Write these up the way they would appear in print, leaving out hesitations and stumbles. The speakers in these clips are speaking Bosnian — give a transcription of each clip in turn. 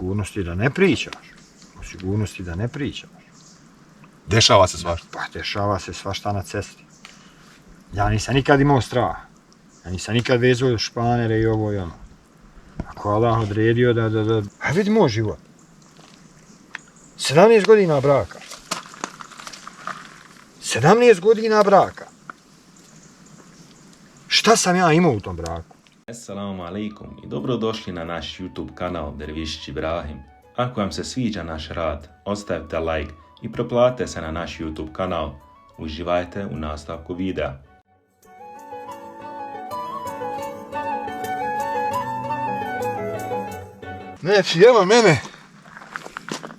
sigurnosti da ne pričaš. O sigurnosti da ne pričaš. Dešava se svašta. Pa dešava se svašta na cesti. Ja nisam nikad imao strah. Ja nisam nikad vezao španere i ovo i ono. Ako Allah odredio da... A vidi moj život. 17 godina braka. 17 godina braka. Šta sam ja imao u tom braku? Assalamu alaikum i dobrodošli na naš YouTube kanal Dervišić Ibrahim. Ako vam se sviđa naš rad, ostavite like i preplatite se na naš YouTube kanal. Uživajte u nastavku videa. Znači, evo mene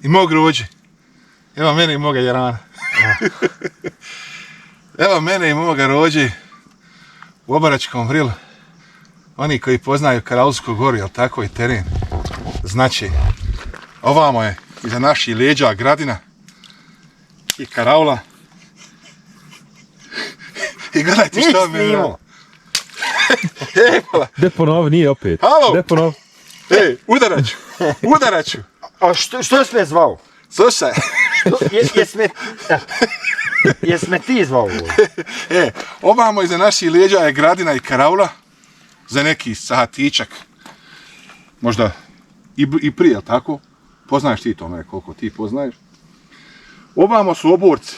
i mog rođe. Evo mene i moga Jarana. Evo mene i moga rođe u Obaračkom vrilu. Oni koji poznaju Karaulsku goru, jel tako, i teren, znači, ovamo je iza naših leđa Gradina i Karaula. I gledajte što mi je. De ponovi, nije opet. Halo! De ponovi. Ej, udarat ću. A što si me zvao? Slušaj. Jes me ti zvao ovdje? Ovamo iza naših leđa je Gradina i Karaula. Za neki satičak. Možda i prije, jel tako? Poznaješ ti tome koliko ti poznaješ. Ovamo su oborci.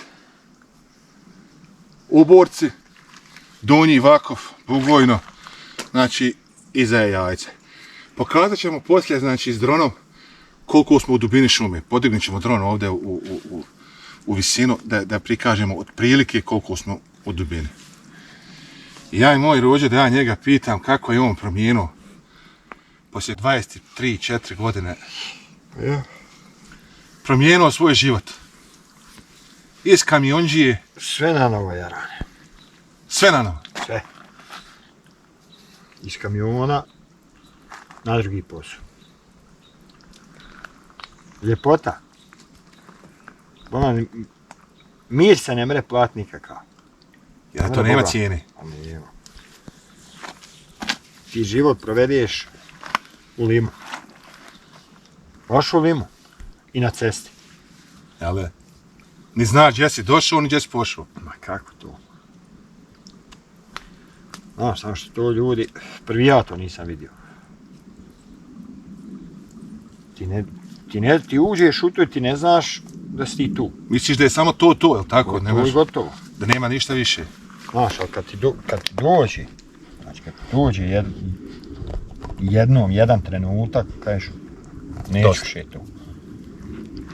Oborci. Donji Vakov, Bugojno. Znači, iza je jajce. Pokazat ćemo poslije, znači, s dronom koliko smo u dubini šume. Podignut ćemo dron ovdje u visinu da prikažemo otprilike koliko smo u dubini. I ja i moj rođe da ja njega pitam kako je on promijenuo poslije 23-4 godine. Promijenuo svoj život. Iz kamionđije. Sve na novo, Jarane. Sve na novo. Sve. Iz kamiona na drugi posao. Ljepota. Mir se ne mere platiti nikakav. Ja to nema cijene. Ti život provedeš u limu. Baš u limu. I na cesti. Jel? Ni znaš gdje si došao, ni gdje si pošao. Ma kako to? Znaš, samo što to ljudi... Prvi ja to nisam vidio. Ti uđeš u to i ti ne znaš da si ti tu. Misliš da je samo to, jel tako? Gotovo i gotovo. Da nema ništa više. Znaš, ali kad ti dođe, znači kad ti dođe jedan trenutak, kažeš, neću više to.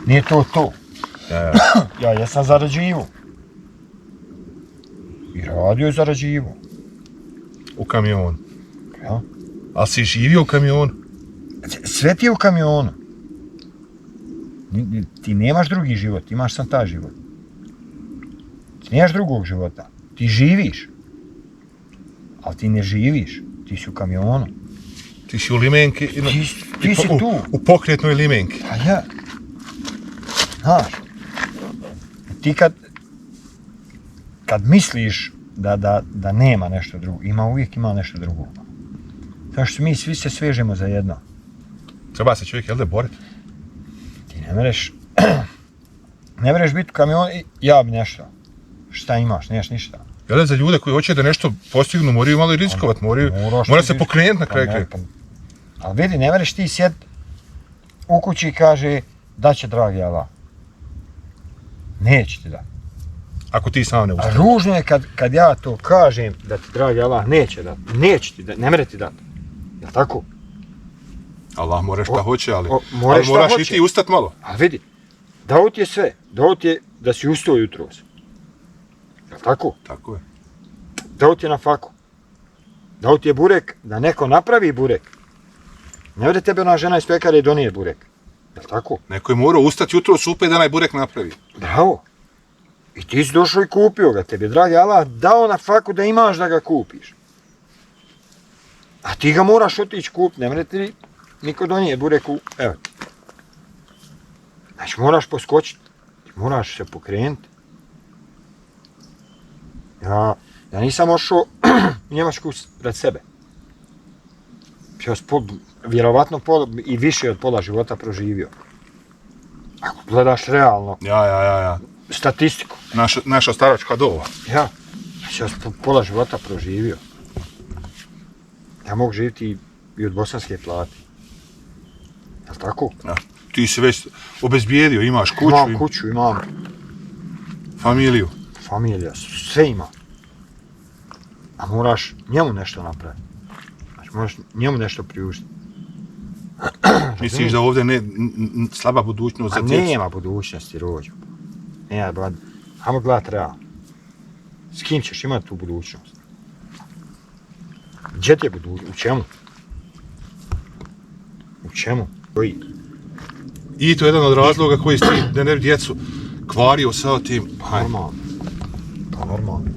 Nije to to. Ja jesam zarađivo. I radio je zarađivo. U kamionu. Ja. Ali si živio u kamionu? Sve ti je u kamionu. Ti nemaš drugi život, imaš sam taj život. Ti nemaš drugog života. Ti živiš. Ali ti ne živiš. Ti si u kamionu. Ti si u limenki. Ti si tu. U pokretnoj limenki. Pa ja. Znaš. Ti kad misliš da nema nešto drugo, uvijek ima nešto drugo. Zašto mi svi se svežemo za jedno. Treba se čovjek, jel da, boriti? Ti ne mereš biti u kamionu i ja bi nešto. Šta imaš, nemaš ništa. Jel, za ljude koji hoće da nešto postignu, moraju malo i riskovat, mora se pokrenuti na kraju. Ali vidi, ne mereš ti sjed u kući i kaže da će dragi Allah. Neće ti da. Ako ti sam ne ustaviš. A ružno je kad ja to kažem da ti dragi Allah neće da. Neće ti da, ne mere ti dati. Jel' tako? Allah mora šta hoće, ali moraš i ti ustat malo. A vidi, dao ti je sve. Dao ti je da si ustao jutros. Jel' tako? Tako je. Dao ti je na faku. Dao ti je burek da neko napravi burek. Ne vede tebe ona žena iz pekare donije burek. Jel' tako? Neko je morao ustati jutros upet da onaj burek napravi. Bravo. I ti si došao i kupio ga. Tebi, dragi Allah, dao na faku da imaš da ga kupiš. A ti ga moraš otići kupiti. Ne mre ti niko donije burek evo. Znači moraš poskočiti. Moraš se pokrenuti. Ja nisam ošao u Njemačku rad sebe. Ja sam vjerovatno i više od pola života proživio. Ako gledaš realno, Ja. statistiku, Naša staračka doba. ja sam pola života proživio. Ja mogu živjeti i od bosanske plate. Jel' tako? Ja. Ti si već obezbijedio, imaš kuću, Imam kuću, imam familiju. familija, sve ima. A moraš njemu nešto napraviti. Znači, moraš njemu nešto priuštiti. Misliš da ovdje slaba budućnost za A djecu? nema budućnosti, rođu. Nema, brad. Hajmo gledat realno. S kim ćeš imati tu budućnost? Gdje ti je budućnost? U čemu? U čemu? Koji? I to je jedan od razloga koji si ti, da ne bi djecu kvario sa tim. Pa normalno. Pa normalno.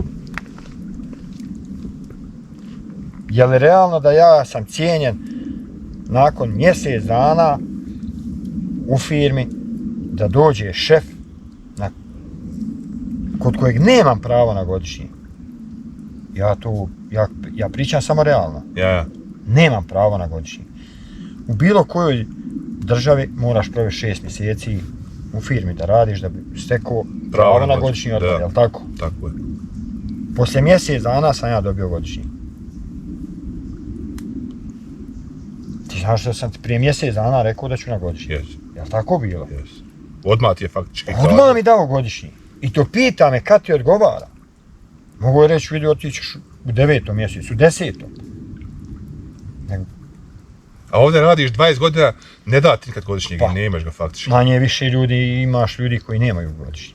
Je li realno da ja sam cijenjen nakon mjesec dana u firmi da dođe šef kod kojeg nemam pravo na godišnji? Ja pričam samo realno. Ja. Nemam pravo na godišnji. U bilo kojoj državi moraš provesti 6 mjeseci u firmi da radiš da bi stekao pravo na godišnji odmor, jel' tako? Tako je. Poslije mjesec dana sam ja dobio godišnji. Ti znaš da sam ti prije mjesec dana rekao da ću na godišnji. Yes. Jel' tako bilo? Yes. Odmah ti je faktički Odmah mi dao godišnji. I to pita me kad ti odgovara. Mogu je reći, vidi, otićeš u 9. mjesecu, u 10. A ovdje radiš 20 godina, ne da ti nikad godišnjeg, Pa. nemaš ga faktički. Manje više ljudi, imaš ljudi koji nemaju godišnji.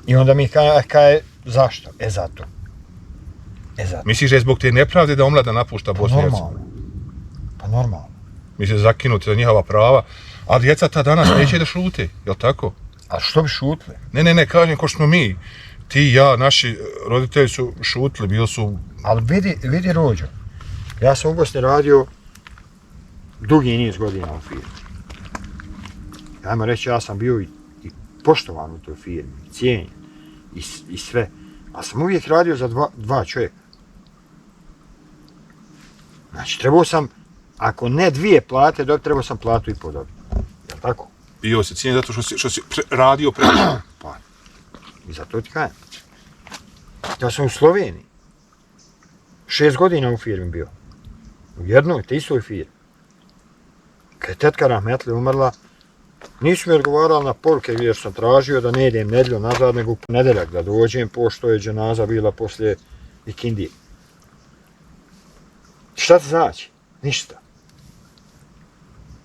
I onda mi kaže, zašto? Zato. Misliš da je zbog te nepravde da omlada napušta Bosnu i Hercegovinu? Pa normalno. Misliš zakinuti za njihova prava, a djeca ta danas neće da šute, jel' tako? A što bi šutili? Ne, kažem ko smo mi. Ti, ja, naši roditelji su šutili, bili su... Ali vidi rođo. Ja sam u Bosni radio dugi niz godina u firmi. Ajmo reći, ja sam bio i poštovan u toj firmi, cijenjen i sve. Ali sam uvijek radio za dva čovjeka. Znači, trebao sam, ako ne 2 plate dobiti, trebao sam platu i podobiti. Jel' tako? Bio se cijenjen zato što si radio pre... Pa, i zato ti kajem. Ja sam u Sloveniji. 6 godina u firmi bio. U jednoj, te istoj firmi. Kad je tetka rahmetli umrla, nisu mi odgovarali na poruke jer sam tražio da ne idem nedjeljom nazad, nego u ponedjeljak da dođem, pošto je dženaza bila poslije ikindije. Šta to znači? Ništa.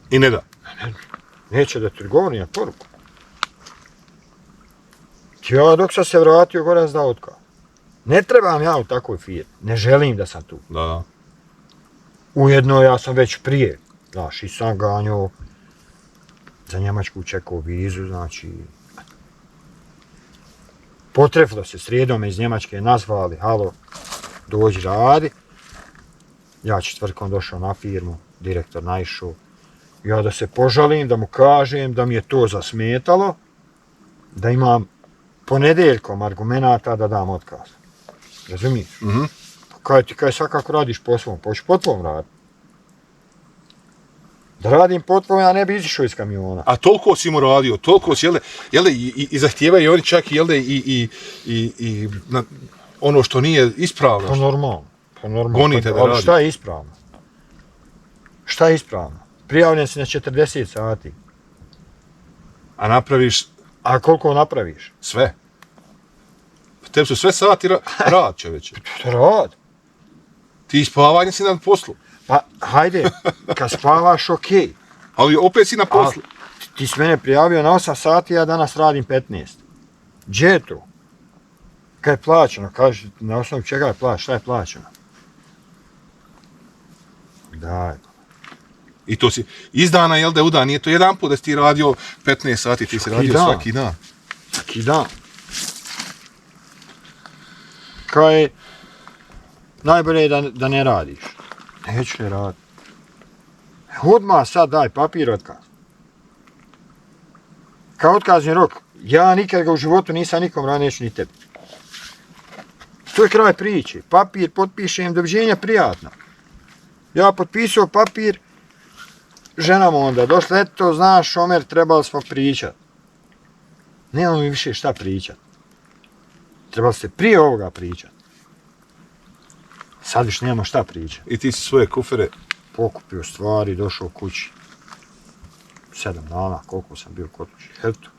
I ne da. Neće da ti odgovori na poruku. Ja dok sam se vratio, gore sam dao otkaz. Ne trebam ja u takvoj firmi. Ne želim da sam tu. Da. Ujedno ja sam već prije, znaš, i sam ganjao za Njemačku, čekao vizu, znači... Potrefilo se, srijedom me iz Njemačke nazvali, halo, dođi radi. Ja četvrtkom došao na firmu, direktor naišao. Ja da se požalim, da mu kažem da mi je to zasmetalo, da imam ponedjeljkom argumenata da dam otkaz. Razumiješ? Mhm. Kaj ti kaj svakako radiš po svom, pa ću po tvom raditi. Da radim po tvom, ja ne bi izišao iz kamiona. A toliko si mu radio, toliko si, jel' i zahtijevaju oni čak, jel' i ono što nije ispravno. Pa normalno. Gonite da ali radi. šta je ispravno? Šta je ispravno? Prijavljen si na 40 sati. A napraviš A koliko napraviš? sve. Tebi su sve sati rad, čoveče. To rad. Ti spavanje si na poslu, Pa, hajde, kad spavaš, okej. ali opet si na poslu. Ti si mene prijavio na 8 sati, ja danas radim 15. Gdje je to? Kad je plaćeno? Kaži, na osnovu čega je plaćeno? Šta je plaćeno? Daj. I to si iz dana, jel' da u dan, nije to jedan put da si ti radio 15 sati, ti si radio svaki dan. Svaki dan. Kaj je najbolje je da ne radiš. Neću ne raditi. Odmah sad daj papir otkaz. Kao otkazni rok, ja nikad ga u životu nisam nikom radio, neću ni tebi. To je kraj priče. Papir potpišem, doviđenja, prijatno. Ja potpisao papir, žena mu onda došla, eto, znaš, Omer, trebali smo pričat. Nemamo mi više šta pričat. Trebali ste prije ovoga pričat. Sad više nemamo šta pričat. I ti si svoje kufere. Pokupio stvari, došao kući. 7 dana, koliko sam bio kod kući. Eto.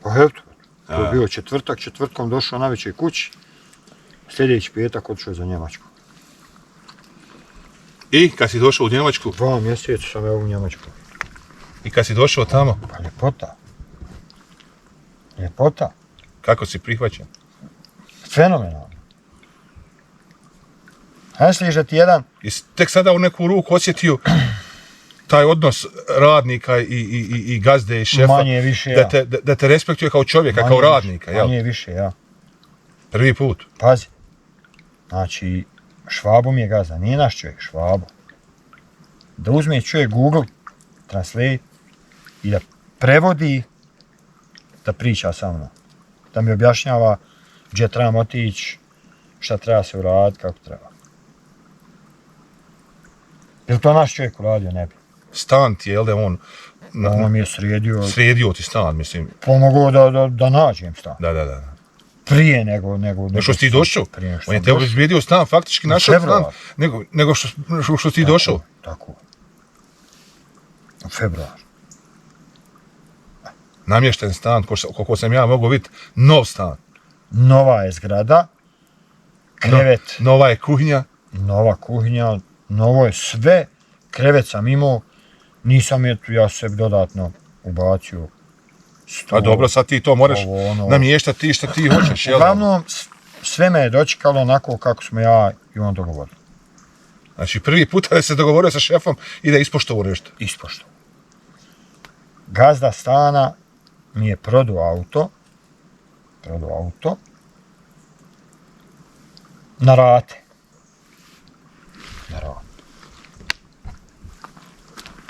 Pa eto. To je bio četvrtak, četvrtkom došao na večer kući. Sljedeći petak otišao za Njemačku. I kad si došao u Njemačku? 2 mjeseca sam evo u Njemačku. I kad si došao tamo? Pa ljepota. Ljepota. Kako si prihvaćen? Fenomenalno. Misliš da ti jedan... I tek sada u neku ruku osjetio taj odnos radnika i gazde i šefa, Manje više ja. da te respektuje kao čovjeka, kao radnika, jel? Manje više ja. Prvi put. Pazi. Znači, Švabo mi je gazda, nije naš čovjek, Švabo. Da uzme čovjek Google Translate i da prevodi, da priča sa mnom. Da mi objašnjava gdje trebam otići, šta treba se uraditi, kako treba. Jel to naš čovjek uradio? Ne bi. Stan ti je, jel da on... On mi je Sredio ti stan, mislim. pomogao da nađem stan. Da. Prije nego Što si ti došao? On je te obezbijedio stan, faktički našao stan, nego što si ti došao. Tako. U februar. Namješten stan, koliko sam ja mogao vidjeti, nov stan. Nova je zgrada, krevet, Nova je kuhinja. nova kuhinja, novo je sve, krevet sam imao, nisam je tu ja sebi dodatno ubacio. A dobro, sad ti to moraš ovo, namještati ti što ti hoćeš, jel? Uglavnom, sve me je dočekalo onako kako smo ja i on dogovorili. Znači, prvi puta da se dogovorio sa šefom i da ispoštovao nešto. Ispoštovao. Gazda stana mi je prodao auto na rate.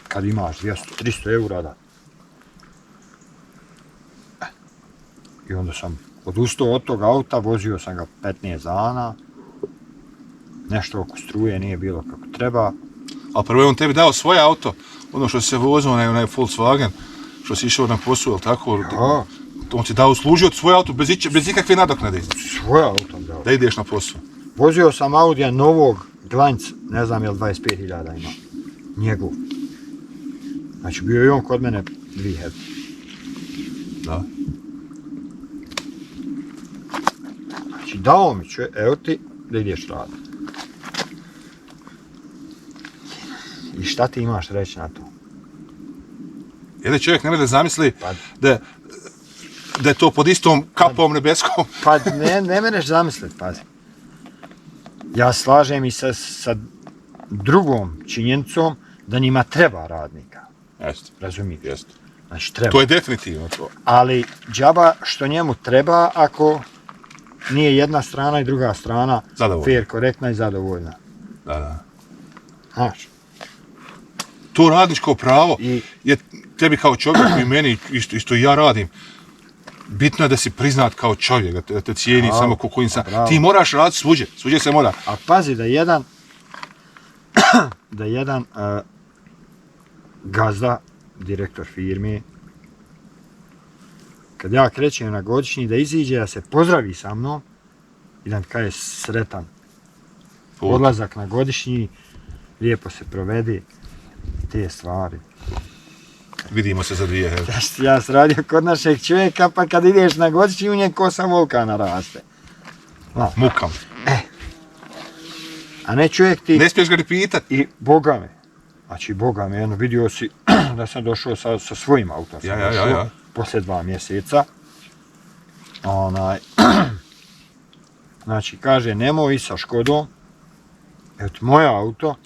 Kad imaš 200-300 eura da. I onda sam odustao od tog auta, vozio sam ga 15 dana. Nešto oko struje nije bilo kako treba. Ali prvo je on tebi dao svoje auto, ono što se vozio, onaj Volkswagen, što si išao na posao, jel tako? Ja. On ti dao služio svoje auto bez ikakve nadoknade. Svoje auto dao. Da ideš na posao. Vozio sam Audija novog, glanjc, ne znam jel 25.000 ima. Njegov. Znači bio je on kod mene 2 Da. Znači dao mi čovjek, evo ti da ideš raditi. I šta ti imaš reći na to? Jedan čovjek ne može da zamisli Pa- da je to pod istom kapom nebeskom. Pa ne meneš zamisliti, pazi. Ja slažem i sa drugom činjenicom da njima treba radnika. Jeste, Razumijete? jeste. Znači treba. To je definitivno to. Ali džaba što njemu treba ako nije jedna strana i druga strana Zadovoljna. fair, korektna i zadovoljna. Da. Znaš, To radničko pravo I- je tebi kao čovjeku i meni, isto i ja radim, bitno je da si priznat kao čovjek, da te cijeni Bravo, samo ko koji sam. bravo. Ti moraš raditi svuđe se mora. a pazi da jedan gazda, direktor firme, kad ja krećem na godišnji da iziđe, da se pozdravi sa mnom i da mi kaže sretan odlazak na godišnji, lijepo se provede te stvari. Vidimo se za 2. He. Ja sam radio kod našeg čovjeka, pa kad ideš na godišnji, u nje kosa vulkana raste. Mukam. A ne čovjek ti... Ne smiješ ga ni pitat. I Boga me, znači Boga me, vidio si da sam došao sa svojim autom. Ja. Poslije 2 mjeseca. Znači, kaže, nemoj i sa Škodom, eto, moje auto,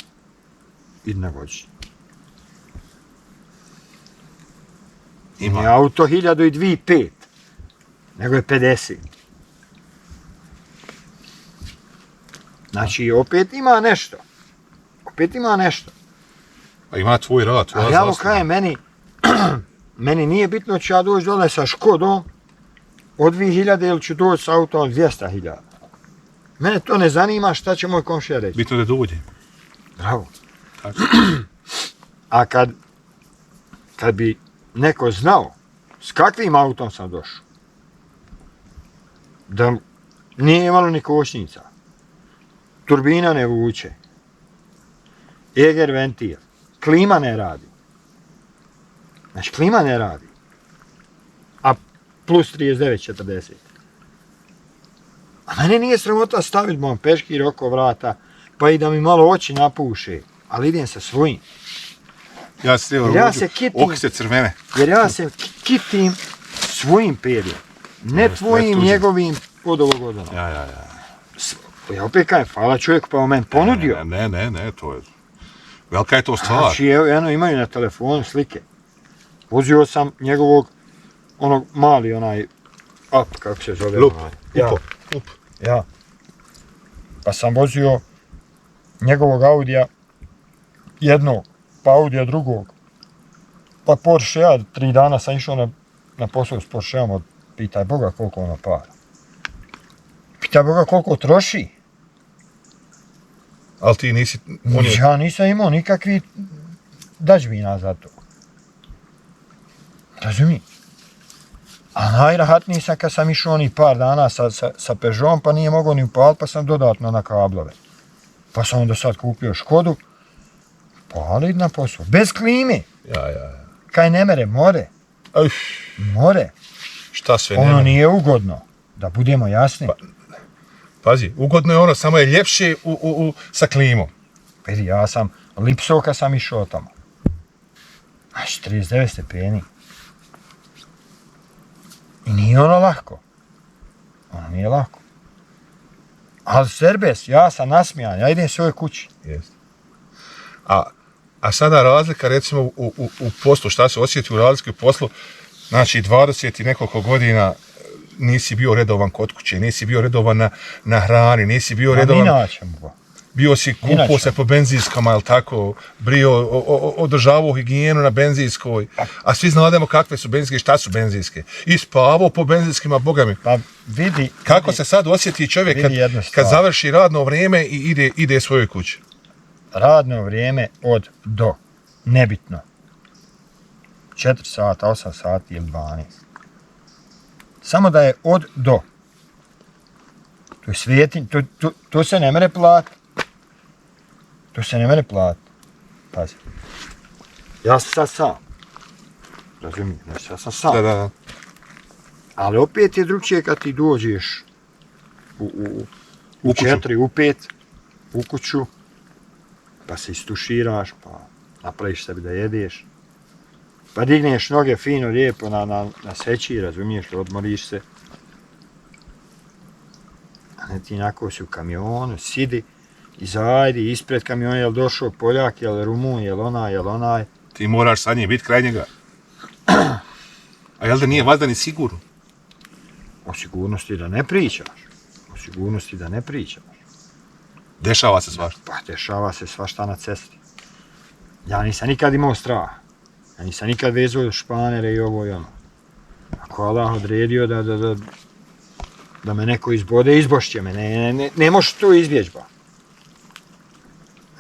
idi na godišnji. Nije auto 1002,5, nego je 50. Znači, opet ima nešto. A ima tvoj rad, tvoja Ali ja mu zasluga. kajem, meni nije bitno ću ja doći dole sa Škodom od 2000 ili ću doći sa autom od 200.000. Mene to ne zanima šta će moj komšija reći. Bitno da dođe. Bravo. Tako. A kad bi neko znao s kakvim autom sam došao, da nije imalo ni kočnica, turbina ne vuče, eger ventil, klima ne radi. Znači, klima ne radi. A plus 39-40. A mene nije sramota staviti mom peškir oko vrata, pa i da mi malo oči napuše, ali idem sa svojim. Ja se treba Ja ruđu, se kitim. oki se crvene. Jer ja se kitim svojim perjem, ne Jeste, tvojim, tuđim. njegovim od ovog odana. Ja. Ja opet kajem, hvala čovjeku pa on meni ponudio. Ne, to je... Velika je to stvar. Znači, evo imaju na telefonu slike. Vozio sam njegovog, onog mali onaj, kako se zove? Lup, Ja, up. ja. Pa sam vozio njegovog Audija jednog, pa Audija drugog. Pa Porsche, ja 3 dana sam išao na posao s Porscheom, od pitaj Boga koliko ono para. Pitaj Boga koliko troši. Ali ti nisi... Ja nisam imao nikakvih dažbina za to. Razumij? A najrahatniji sam kad sam išao onih par dana sa Peugeotom, pa nije mogao ni upaliti, pa sam dodatno na kablove. Pa sam onda sad kupio Škodu, palit na posao, bez klime. Ja. Kaj ne mere, more. More. Šta sve Ono nema. nije ugodno, da budemo jasni. Pazi, ugodno je ono, samo je ljepše sa klimom. Vidi, ja sam lipsao kad sam išao tamo. Znači, 39 stepeni. I nije ono lako. Ono nije lako. Ali Serbes, ja sam nasmijan, ja idem svojoj kući. Jeste. A sada razlika, recimo, u poslu, šta se osjeti u razliki u poslu, znači 20 i nekoliko godina nisi bio redovan kod kuće, nisi bio redovan na hrani, nisi bio redovan... Inače mu go. Bio si kupao se po benzinskama, jel tako, brio, održavao higijenu na benzinskoj, a svi znademo kakve su benzinske i šta su benzinske. I spavao po benzinskima, boga mi. Pa vidi... Kako se sad osjeti čovjek kad završi radno vrijeme i ide svojoj kući? Radno vrijeme od do, nebitno. 4 sata, 8 sati ili 12. Samo da je od do. To je svijetin, to se ne mere platiti. To se ne mere platiti. Pazi. Ja sam sad sam. Razumijem, znači ja sam sam. Da. Ali opet je drugčije kad ti dođeš u 4, u 5, u kuću, pa se istuširaš, pa napraviš sebi da jedeš, pa digneš noge fino, lijepo na seći, razumiješ, odmoriš se. A ne ti nako si u kamionu, sidi, izajdi, ispred kamiona, jel došao Poljak, jel Rumun, jel onaj. Ti moraš sa njim biti kraj njega. A jel da nije vazda ni sigurno? O sigurnosti da ne pričaš. Dešava se svašta. Pa dešava se svašta na cesti. Ja nisam nikad imao strah. Ja nisam nikad vezao španere i ovo i ono. Ako Allah odredio da me neko izbode, izbošće me. Ne možeš to izbjeći ba.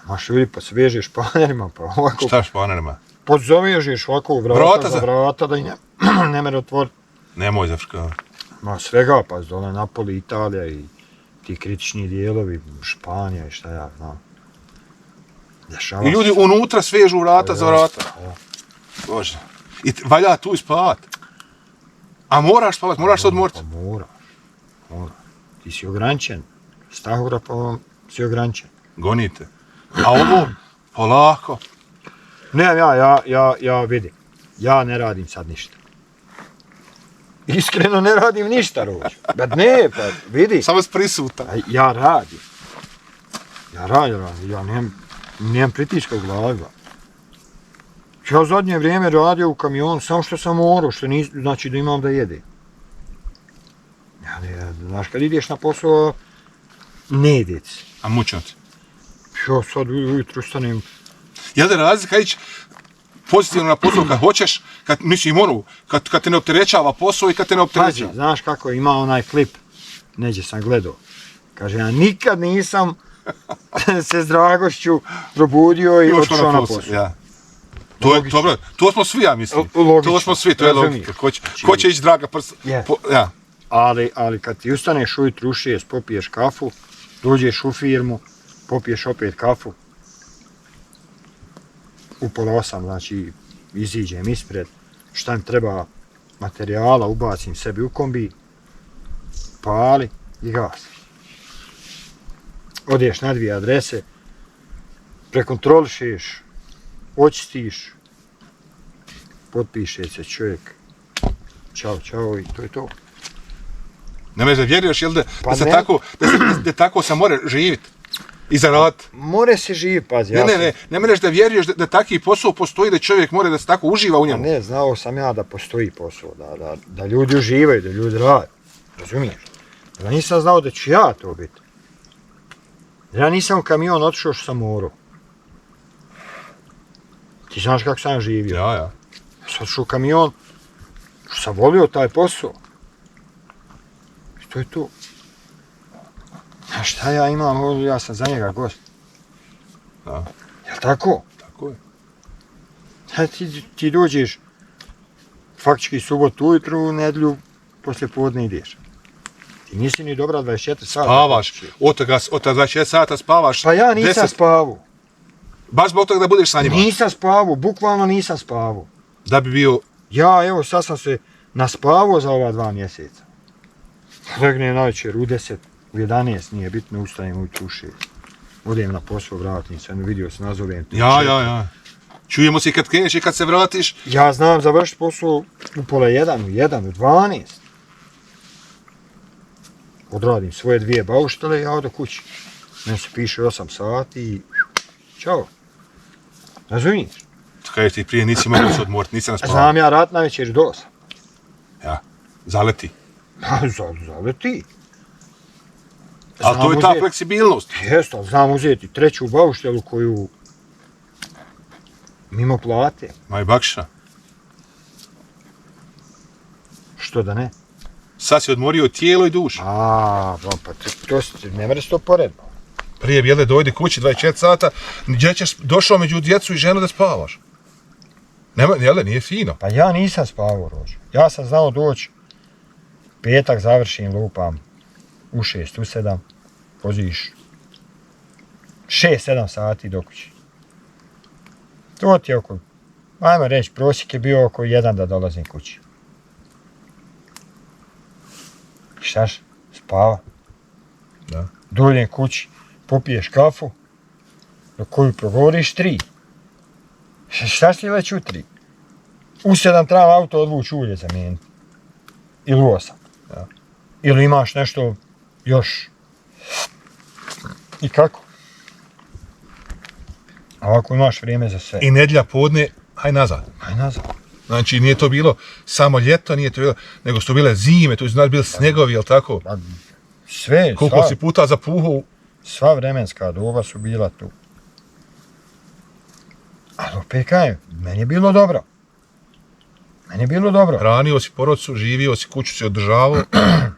Možeš vidjeti, pa se vežeš španerima, pa ovako... Šta španerima? Podzovežeš ovako vrata za vrata da i ne mere otvoriti. Nemoj zafrkavati. Ma svega, pa dole Napoli, Italija i ti kritični dijelovi, Španija i šta ja znam. Dešava I ljudi se. unutra svežu vrata za vrata. Bože. I valja tu spavat. A moraš spavat, moraš se odmoriti. Pa moraš. Ti si ograničen. S tahografom si ograničen. Gonite. A ovo, polako. Ne, ja vidim. Ja ne radim sad ništa. Iskreno ne radim ništa, Rođo. Ne, pa vidi. Samo si prisutan. Ja radim. Ja nemam pritiska u glavi. Ja zadnje vrijeme radio u kamionu samo što sam morao, što znači da imam da jede. Znaš, kad ideš na posao, ne jedeci. A mučati. Ja sad ujutru stanem. Jel da razlika ići pozitivno na posao kad hoćeš, kad te ne opterećava posao i kad te ne opterećava? Pazi, znaš kako ima onaj klip, neđe sam gledao. Kaže, ja nikad nisam se s dragošću probudio i otišao na posao. Ja. To je dobro, to smo svi, ja mislim. Logično. To smo svi, to je logika. Ko će ići draga prsa? Ja. Ali kad ti ustaneš ujutru u 6, popiješ kafu, dođeš u firmu, popiješ opet kafu, u pola 8, znači iziđem ispred, šta mi treba materijala, ubacim sebi u kombi, pali i gas. Odeš na 2 adrese, prekontrolišeš, očistiš, potpiše se čovjek, čao i to je to. Ne možeš da vjeruješ, jel da Pa tako se more živjeti i zaraditi? More se živi, pazi. Ne možeš da vjeruješ da taki posao postoji, da čovjek mora da se tako uživa u njemu. Ne, znao sam ja da postoji posao, da ljudi uživaju, da ljudi rade, razumiješ? Ja nisam znao da ću ja to biti. Ja nisam u kamion otišao što sam morao. Ti znaš kako sam živio. Ja. Ja sam otišao u kamion, što sam volio taj posao. I to je to. A šta ja imam, ja sam za njega gost. Da. Jel' tako? Tako je. A ti dođeš faktički subotu ujutru, u nedjelju poslije podne ideš. Ti nisi ni dobra 24 sata. Spavaš, od 24 sata spavaš. Pa ja nisam 10... spavao. Baš zbog toga da budeš sa njima? Nisam spavao, bukvalno nisam spavao. Da bi bio... Ja, evo, sad sam se naspavao za ova 2 mjeseca. Legnem navečer u 10, u 11, nije bitno, ustajem ujutru u 6. Odem na posao, vratim se, vidio se, nazovem. Ja. Čujemo se kad kreneš i kad se vratiš. Ja znam završiti posao u pola 1, u 1, u 12. Odradim svoje 2 bauštele i ja odo kući. Meni se piše 8 sati i čao. Razumiješ? Kažeš ti prije, nisi mogao se odmoriti, nisi naspavao. Znam ja rat na večer do 8. Ja, zaleti. Zaleti. Ali to je ta fleksibilnost. Jeste, ali znam uzeti 3. bauštelu koju mimo plate. Maj bakša. Što da ne? Sad si odmorio tijelo i dušu. Pa to ne mre to poredno. Prije bijele dojde kući 24 sata, gdje ćeš došao među djecu i ženu da spavaš. Jele, nije fino. Pa ja nisam spavao, Rođe. Ja sam znao doći, petak završim, lupam, u 6, u 7, poziš 6-7 sati do kući. To ti je oko, ajmo reći, prosjek je bio oko 1 da dolazim kući. Štaš? Spava. Da. Dođem kući, popiješ kafu, do koju progovoriš 3. Šta si već u 3? U 7 treba auto odvući ulje zamijeniti. Ili u 8. Da. Ili imaš nešto još. I kako? A ovako imaš vrijeme za sve. I nedjelja podne, haj nazad. Aj nazad. Znači, nije to bilo samo ljeto, nije to bilo, nego su to bile zime, to su znači bili snegovi, jel tako? Sve, koliko si puta zapuhao? Sva vremenska doba su bila tu. Ali opet kajem, meni je bilo dobro. Meni je bilo dobro. Hranio si porodcu, živio si, kuću si održavao.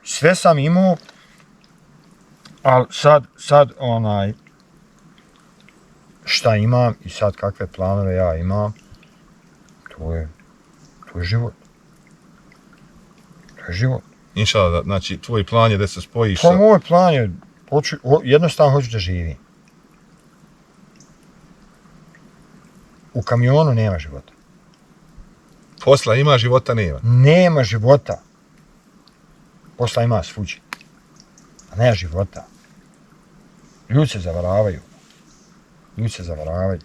Sve sam imao, ali sad šta imam i sad kakve planove ja imam, to je život. To je život. Inšala, znači, tvoj plan je da se spojiš Pa moj plan je, jednostavno hoću da živim. U kamionu nema života. Posla ima, života nema. Nema života. Posla ima svuđi. A nema života. Ljudi se zavaravaju.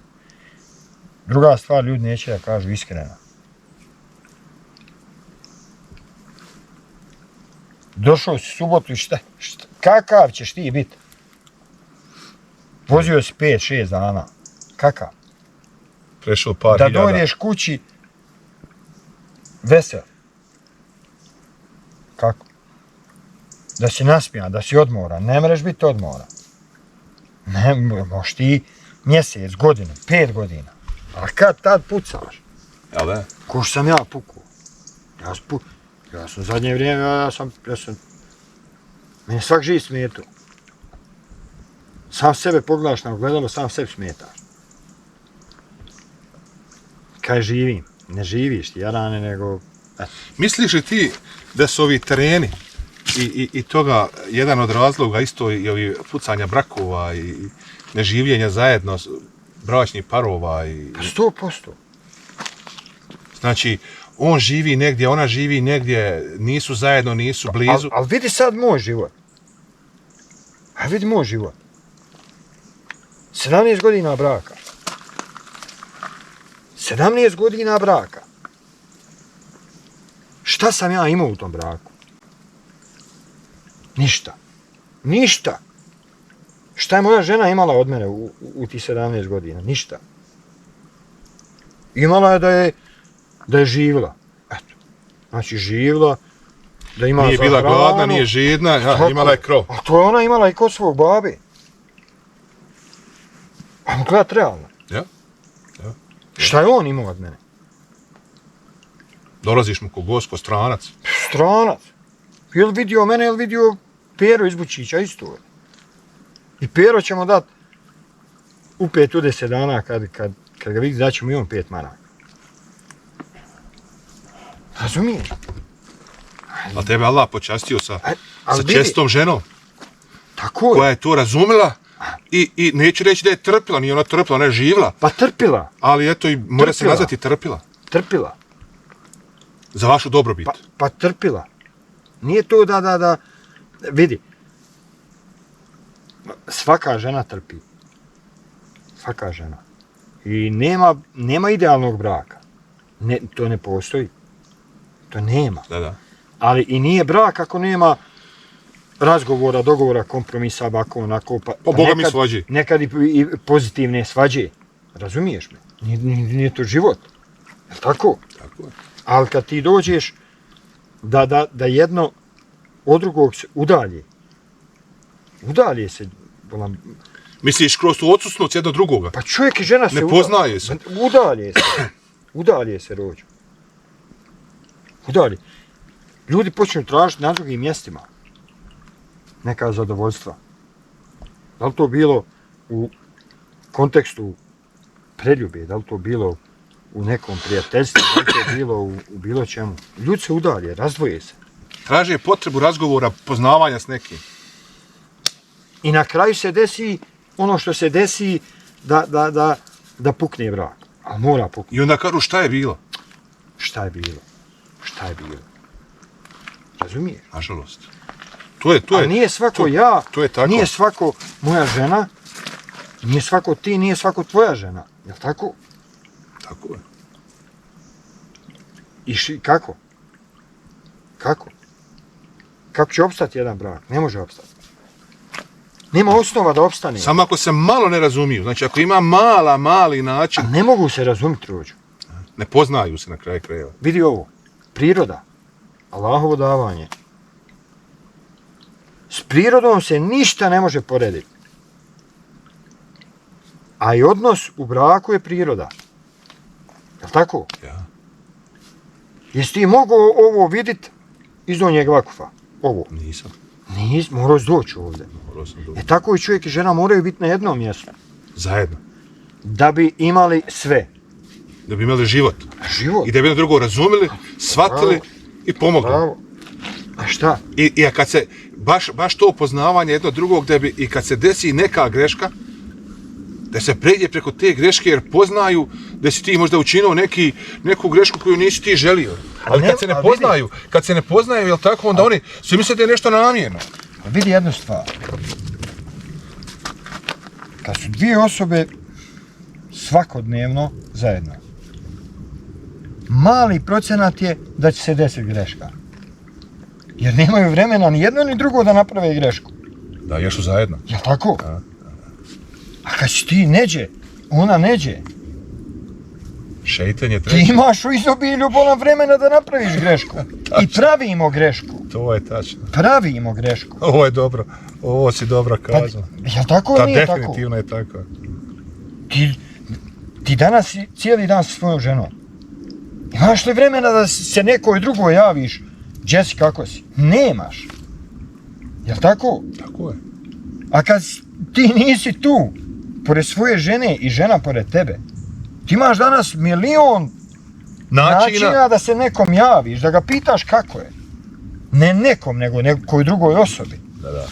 Druga stvar, ljudi neće da kažu iskreno. Došao si subotu i šta? Kakav ćeš ti biti? Vozio si 5-6 dana. Kakav? Prešao par da hiljada. dođeš kući vesel. Kako? Da si nasmijan, da si odmoran. Ne mreš biti odmoran. Ne, možeš ti mjesec, godinu, 5 godina. A kad tad pucaš? Jel da? Ko što sam ja pukao. Ja sam zadnje vrijeme, ja sam meni svak živ smijetao. Sam sebe pogledaš na ogledalo, sam sebi smetaš. Kaj živim? Ne živiš ti, jarane, nego... Misliš li ti da su ovi tereni i toga jedan od razloga isto i ovi pucanja brakova i neživljenja zajedno bračnih parova i... 100%. Znači, on živi negdje, ona živi negdje, nisu zajedno, nisu blizu. Ali vidi sad moj život. A vidi moj život. 17 godina braka. 17 godina braka. Šta sam ja imao u tom braku? Ništa. Ništa. Šta je moja žena imala od mene u tih 17 godina? Ništa. Imala je da je živjela. Eto. Znači živjela, da ima nije za bila hranu. gladna, nije žedna, ja, imala je krov. A to je ona imala i kod svog babe. Ajmo gledat realno. Ja? Šta je on imao od mene? Dolaziš mu ko gost, ko stranac. Stranac. Jel vidio mene, jel vidio Pero iz Bučića, isto. I Pero ćemo dat u 5 u 10 dana kad ga vidi da ćemo i on 5 maraka. Razumiješ? A tebe Allah počastio sa vidi, čestom ženom tako je. koja je to razumela i neću reći da je trpila, nije ona trpila, ona je živla. Pa trpila. Ali eto i mora se nazvati trpila. Trpila. Za vašu dobrobit. Pa trpila. Nije to da... Vidi. Svaka žena trpi. Svaka žena. I nema idealnog braka. To ne postoji. To nema. Da. Ali i nije brak ako nema razgovora, dogovora, kompromisa, ovako, onako. Pa Boga mi svađe. Nekad i pozitivne svađe. Razumiješ me? Nije to život. Je li tako? Tako je. Ali kad ti dođeš da jedno od drugog se udalje se, Misliš kroz tu odsusnost jedno drugoga? pa čovjek i žena se ne poznaje se. Udalje se rođu. Udalje. Ljudi počnu tražiti na drugim mjestima neka zadovoljstva. Da li to bilo u kontekstu preljube, da li to bilo u nekom prijateljstvu, da li to bilo u bilo čemu. Ljudi se udalje, razdvoje se. Traže potrebu razgovora, poznavanja s nekim. I na kraju se desi ono što se desi da pukne brak. A mora pukne. I onda kažu šta je bilo? Šta je bilo? Razumiješ? Nažalost. To je. A nije svako ja, to je tako. nije svako moja žena, nije svako ti, nije svako tvoja žena. Jel tako? Tako je. I kako? Kako će opstati jedan brak? Ne može opstati. Nema osnova da opstane. Samo ako se malo ne razumiju, znači ako ima mali način... A ne mogu se razumjeti, rođu. Ne poznaju se na kraju krajeva. Vidi ovo, priroda, Allahovo davanje. S prirodom se ništa ne može porediti. A i odnos u braku je priroda. Jel' tako? Ja. Jesi ti mogao ovo vidjeti iz Donjeg Vakufa? Ovo? Nisam. Morao si doći ovdje. Morao sam doći. Tako i čovjek i žena moraju biti na jednom mjestu. Zajedno. Da bi imali sve. Da bi imali život. Život. I da bi jedno drugo razumjeli, shvatili i pomogli. Bravo. A šta? I kad se, baš to upoznavanje jedno drugog, da bi, i kad se desi neka greška, da se pređe preko te greške jer poznaju da si ti možda učinio neku grešku koju nisi ti želio. Ali kad se ne poznaju, jel tako, onda oni svi misle da je nešto namjerno. Vidi jednu stvar. Kad su dvije osobe svakodnevno zajedno, mali procenat je da će se desiti greška. Jer nemaju vremena ni jedno ni drugo da naprave grešku. Da, još su zajedno. Jel' tako? A kad si ti neđe, ona neđe. Šeitan je Ti treći. imaš u izobilju bola vremena da napraviš grešku. I pravimo grešku. To je tačno. Pravimo grešku. Ovo je dobro. Ovo si dobro kazao. Jel' tako ili nije tako? Definitivno je tako. Ti danas cijeli dan sa svojom ženom. Imaš li vremena da se nekoj drugoj javiš? Jesse, kako si? Nemaš. Jel' tako? Tako je. A kad ti nisi tu, pored svoje žene i žena pored tebe. Ti imaš danas milion načina da se nekom javiš, da ga pitaš kako je. Ne nekom, nego nekoj drugoj osobi. Da.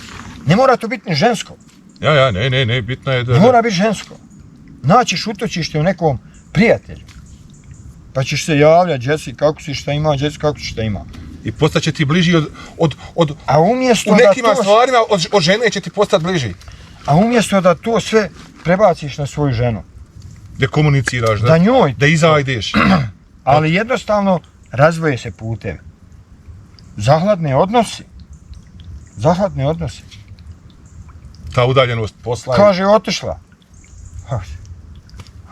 Ne mora to biti ni žensko. Ne, bitno je da... Ne mora biti žensko. Naćiš utočište u nekom prijatelju. Pa ćeš se javljati, Jesse, kako si, šta ima, Jesse, kako si, šta ima. I postaće ti bliži od A umjesto u nekim da to... stvarima od žene će ti postati bliži. A umjesto da to sve prebaciš na svoju ženu. Da komuniciraš, Da njoj... da izajdeš. Ali jednostavno razvoje se putevi. Zahladne odnosi. Ta udaljenost posla. Kaže, otišla.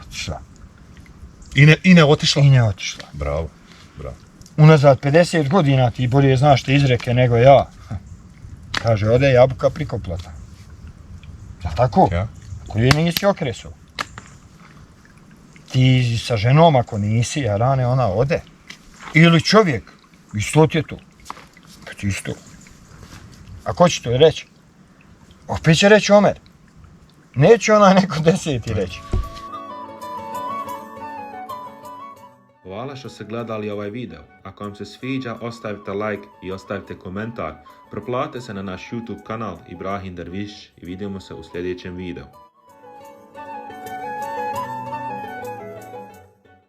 Otišla. I ne otišla. I ne otišla. Bravo. Unazad 50 godina ti bolje znaš te izreke nego ja. Kaže, ode jabuka priko plota. Jel' tako? Ja. Ako je nisi okresao. Ti sa ženom ako nisi, a rane ona ode. Ili čovjek, isto ti je to. Pa ti isto. A ko će to reći? Opet će reći Omer. Neće onaj neko 10. reći. Hvala što ste gledali ovaj video. Ako vam se sviđa, ostavite like i ostavite komentar. Proplatite se na naš YouTube kanal Ibrahim Derviš i vidimo se u sljedećem videu.